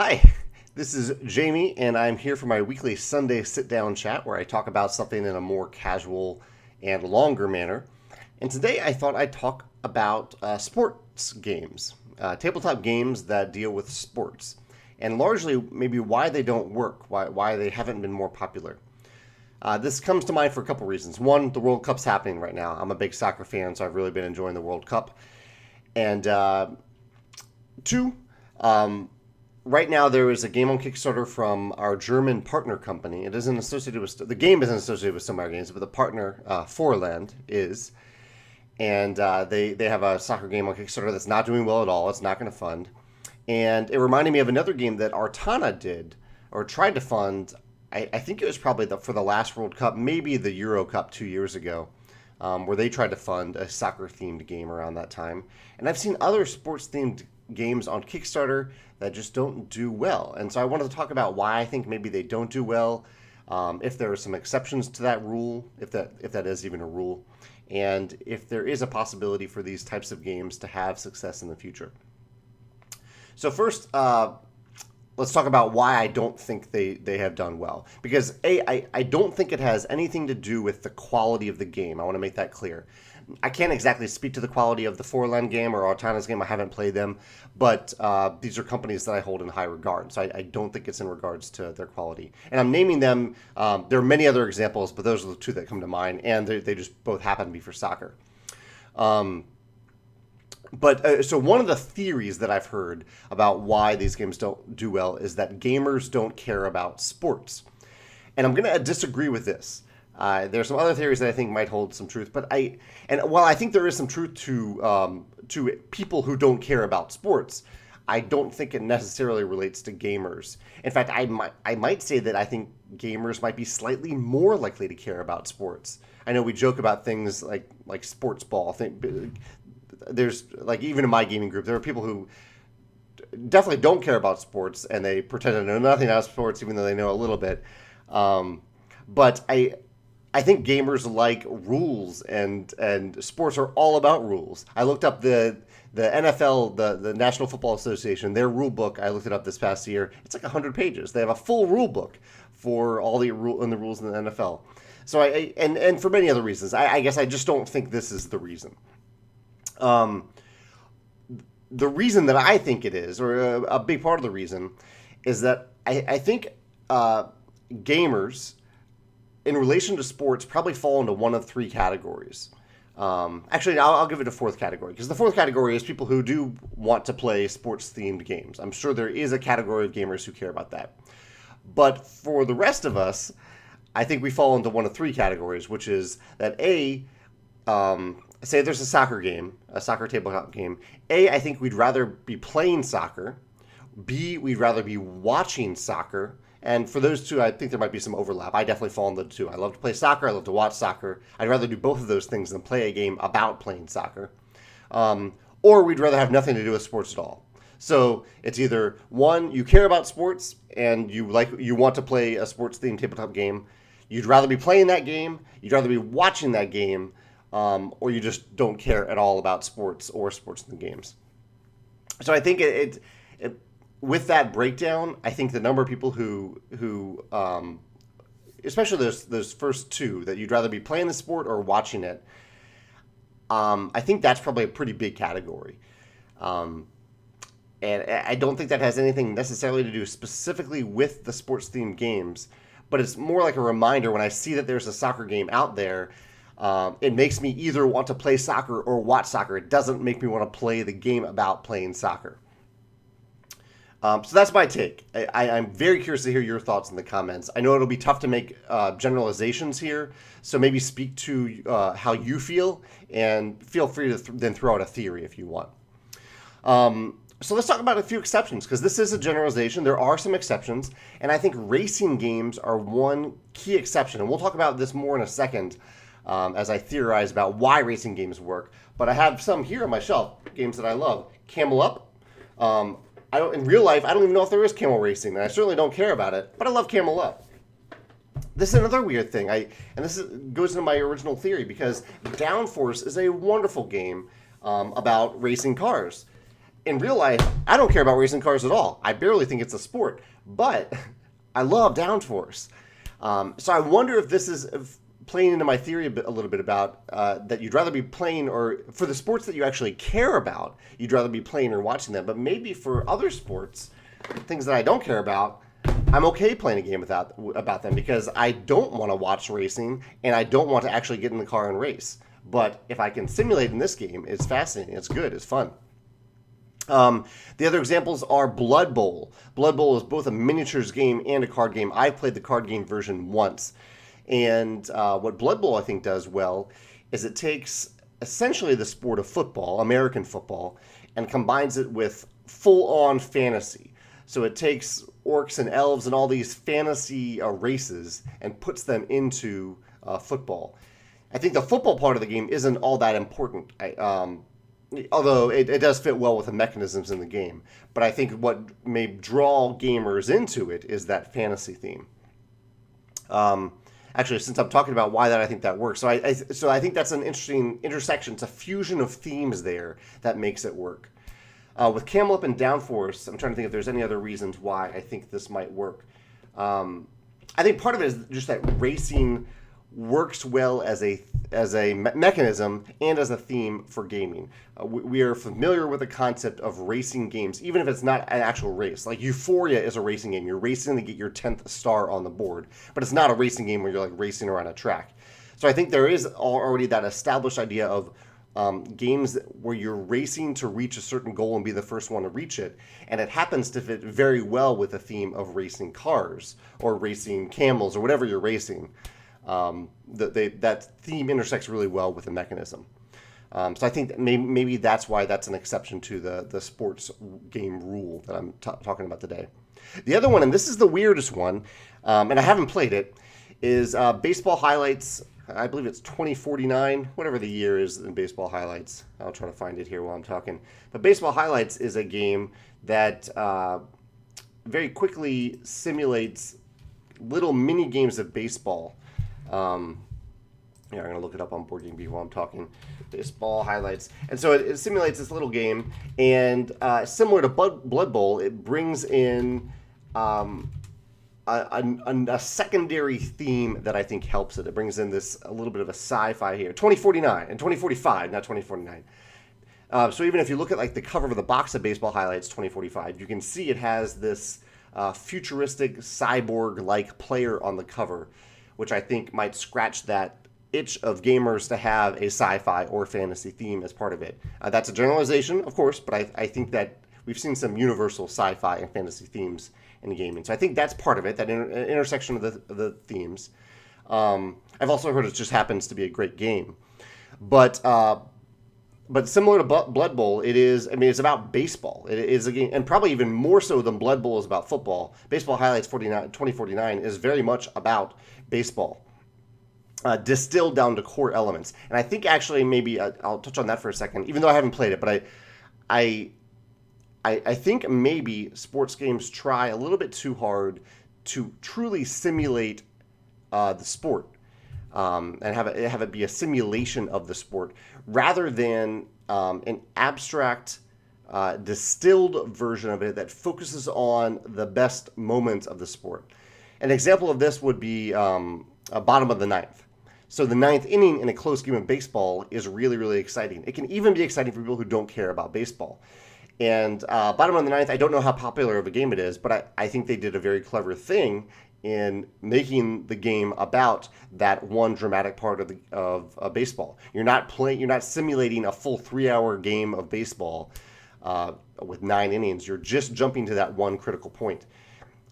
Hi, this is Jamey, and I'm here for my weekly Sunday sit-down chat where I talk about something in a more casual and longer manner. And today I thought I'd talk about sports games, tabletop games that deal with sports, and largely maybe why they don't work, why they haven't been more popular. This comes to mind for a couple reasons. One, the World Cup's happening right now. I'm a big soccer fan, so I've really been enjoying the World Cup. And two, um, right now there is a game on Kickstarter from our German partner company. It isn't associated with the game isn't associated with Stonemaier Games, but the partner Forland is, and they have a soccer game on Kickstarter that's not doing well at all. It's not going to fund, and it reminded me of another game that Artana did or tried to fund. I think it was probably for the last World Cup, maybe the Euro Cup 2 years ago, where they tried to fund a soccer themed game around that time. And I've seen other sports themed games on Kickstarter that just don't do well. And so I wanted to talk about why I think maybe they don't do well, if there are some exceptions to that rule, if that is even a rule, and if there is a possibility for these types of games to have success in the future. So first, let's talk about why I don't think they have done well. Because I don't think it has anything to do with the quality of the game. I want to make that clear. I can't exactly speak to the quality of the Forland game or Artana's game. I haven't played them, but these are companies that I hold in high regard. So I don't think it's in regards to their quality. And I'm naming them. There are many other examples, but those are the two that come to mind, and they just both happen to be for soccer. So one of the theories that I've heard about why these games don't do well is that gamers don't care about sports. And I'm going to disagree with this. There's some other theories that I think might hold some truth, but while I think there is some truth to people who don't care about sports, I don't think it necessarily relates to gamers. In fact, I might say that I think gamers might be slightly more likely to care about sports. I know we joke about things like sports ball. There's like even in my gaming group, there are people who definitely don't care about sports and they pretend to know nothing about sports, even though they know a little bit. But I think gamers like rules, and sports are all about rules. I looked up the NFL, the National Football Association, their rule book. I looked it up this past year. It's like 100 pages. They have a full rule book for all the rules in the NFL. So and for many other reasons, I guess I just don't think this is the reason. The reason that I think it is, or a big part of the reason, is that I think gamers, in relation to sports, probably fall into one of three categories. Actually, I'll give it a fourth category, because the fourth category is people who do want to play sports-themed games. I'm sure there is a category of gamers who care about that. But for the rest of us, I think we fall into one of three categories, which is that say there's a soccer game, a soccer tabletop game. I think we'd rather be playing soccer. B, we'd rather be watching soccer. And for those two, I think there might be some overlap. I definitely fall into the two. I love to play soccer. I love to watch soccer. I'd rather do both of those things than play a game about playing soccer. Or we'd rather have nothing to do with sports at all. So it's either one, you care about sports and you want to play a sports-themed tabletop game. You'd rather be playing that game. You'd rather be watching that game. Or you just don't care at all about sports or sports in the games. So I think it with that breakdown, I think the number of people who especially those first two, that you'd rather be playing the sport or watching it, I think that's probably a pretty big category. And I don't think that has anything necessarily to do specifically with the sports-themed games, but it's more like a reminder when I see that there's a soccer game out there. It makes me either want to play soccer or watch soccer. It doesn't make me want to play the game about playing soccer. So that's my take. I'm very curious to hear your thoughts in the comments. I know it'll be tough to make generalizations here, so maybe speak to how you feel, and feel free to then throw out a theory if you want. So let's talk about a few exceptions, because this is a generalization. There are some exceptions, and I think racing games are one key exception. And we'll talk about this more in a second, as I theorize about why racing games work. But I have some here on my shelf, games that I love. Camel Up. In real life, I don't even know if there is camel racing, and I certainly don't care about it, but I love Camel Up. This is another weird thing, goes into my original theory, because Downforce is a wonderful game about racing cars. in real life, I don't care about racing cars at all. I barely think it's a sport, but I love downforce. So I wonder if this is playing into my theory a little bit about that you'd rather be playing, or for the sports that you actually care about, you'd rather be playing or watching them. But maybe for other sports, things that I don't care about, I'm okay playing a game about them because I don't want to watch racing and I don't want to actually get in the car and race. But if I can simulate in this game, it's fascinating, it's good, it's fun. The other examples are Blood Bowl. Blood Bowl is both a miniatures game and a card game. I've played the card game version once. And what Blood Bowl, I think, does well is it takes essentially the sport of football, American football, and combines it with full-on fantasy. So it takes orcs and elves and all these fantasy races and puts them into football. I think the football part of the game isn't all that important, although it does fit well with the mechanisms in the game. But I think what may draw gamers into it is that fantasy theme. Actually, since I'm talking about why I think that works, so I think that's an interesting intersection. It's a fusion of themes there that makes it work. With Camel Up and Downforce, I'm trying to think if there's any other reasons why I think this might work. I think part of it is just that racing works well as a mechanism and as a theme for gaming. We are familiar with the concept of racing games, even if it's not an actual race. Like Euphoria is a racing game. You're racing to get your 10th star on the board, but it's not a racing game where you're like racing around a track. So I think there is already that established idea of games where you're racing to reach a certain goal and be the first one to reach it. And it happens to fit very well with the theme of racing cars or racing camels or whatever you're racing. That theme intersects really well with the mechanism. So I think that maybe that's why that's an exception to the sports game rule that I'm talking about today. The other one, and this is the weirdest one, and I haven't played it, is Baseball Highlights. I believe it's 2049, whatever the year is in Baseball Highlights. I'll try to find it here while I'm talking. But Baseball Highlights is a game that very quickly simulates little mini games of baseball. I'm going to look it up on Board Game Bee while I'm talking. Baseball Highlights. And so it simulates this little game, and similar to Blood Bowl, it brings in a secondary theme that I think helps it. It brings in a little bit of a sci-fi here. 2049 and 2045, not 2049. So even if you look at like the cover of the box of Baseball Highlights 2045, you can see it has this futuristic cyborg-like player on the cover, which I think might scratch that itch of gamers to have a sci-fi or fantasy theme as part of it. That's a generalization, of course, but I think that we've seen some universal sci-fi and fantasy themes in gaming. So I think that's part of it, that intersection of the themes. I've also heard it just happens to be a great game. But similar to Blood Bowl, it's about baseball. It is a game, and probably even more so than Blood Bowl is about football. Baseball Highlights 2049 is very much about baseball, distilled down to core elements. And I think actually maybe I'll touch on that for a second, even though I haven't played it. But I think maybe sports games try a little bit too hard to truly simulate the sport. And have it be a simulation of the sport rather than an abstract, distilled version of it that focuses on the best moments of the sport. An example of this would be a bottom of the ninth. So the ninth inning in a close game of baseball is really, really exciting. It can even be exciting for people who don't care about baseball. And bottom of the ninth, I don't know how popular of a game it is, but I think they did a very clever thing in making the game about that one dramatic part of baseball. You're not simulating a full 3-hour game of baseball with 9 innings. You're just jumping to that one critical point.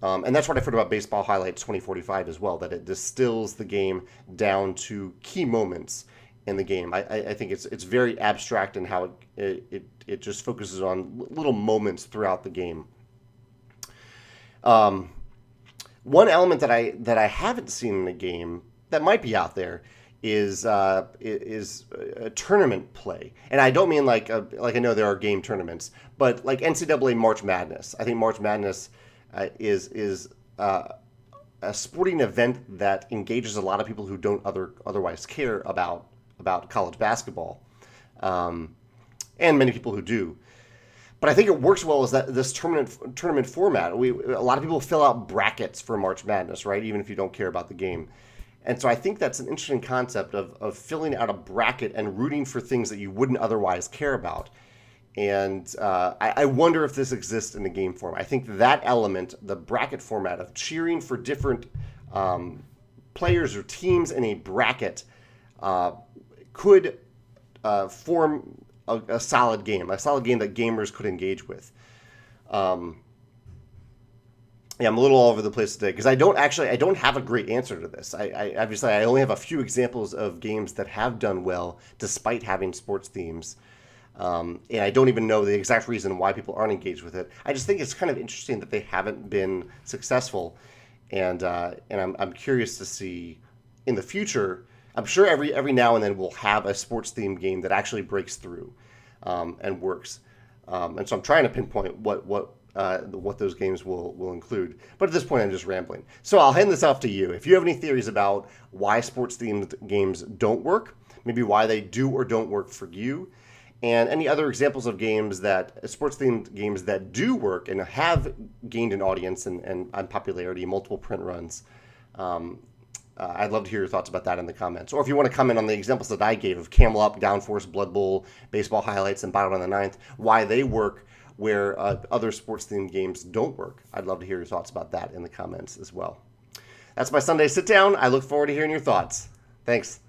And that's what I've heard about Baseball Highlights 2045 as well, that it distills the game down to key moments in the game. I think it's very abstract in how it just focuses on little moments throughout the game. One element that I haven't seen in the game that might be out there is a tournament play, and I don't mean like I know there are game tournaments, but like NCAA March Madness. I think March Madness is a sporting event that engages a lot of people who don't otherwise care about college basketball, and many people who do. But I think it works well is that this tournament format. A lot of people fill out brackets for March Madness, right? Even if you don't care about the game. And so I think that's an interesting concept of filling out a bracket and rooting for things that you wouldn't otherwise care about. And I wonder if this exists in the game form. I think that element, the bracket format of cheering for different players or teams in a bracket, could form a solid game that gamers could engage with. Yeah, I'm a little all over the place today because I don't have a great answer to this. I obviously I only have a few examples of games that have done well despite having sports themes. And I don't even know the exact reason why people aren't engaged with it. I just think it's kind of interesting that they haven't been successful, and I'm curious to see in the future. I'm sure every now and then we'll have a sports themed game that actually breaks through and works. And so I'm trying to pinpoint what those games will include. But at this point, I'm just rambling. So I'll hand this off to you. If you have any theories about why sports themed games don't work, maybe why they do or don't work for you, and any other examples of games sports themed games that do work and have gained an audience and popularity, multiple print runs. I'd love to hear your thoughts about that in the comments. Or if you want to comment on the examples that I gave of Camel Up, Downforce, Blood Bowl, Baseball Highlights, and Battle on the Ninth, why they work where other sports-themed games don't work. I'd love to hear your thoughts about that in the comments as well. That's my Sunday Sit Down. I look forward to hearing your thoughts. Thanks.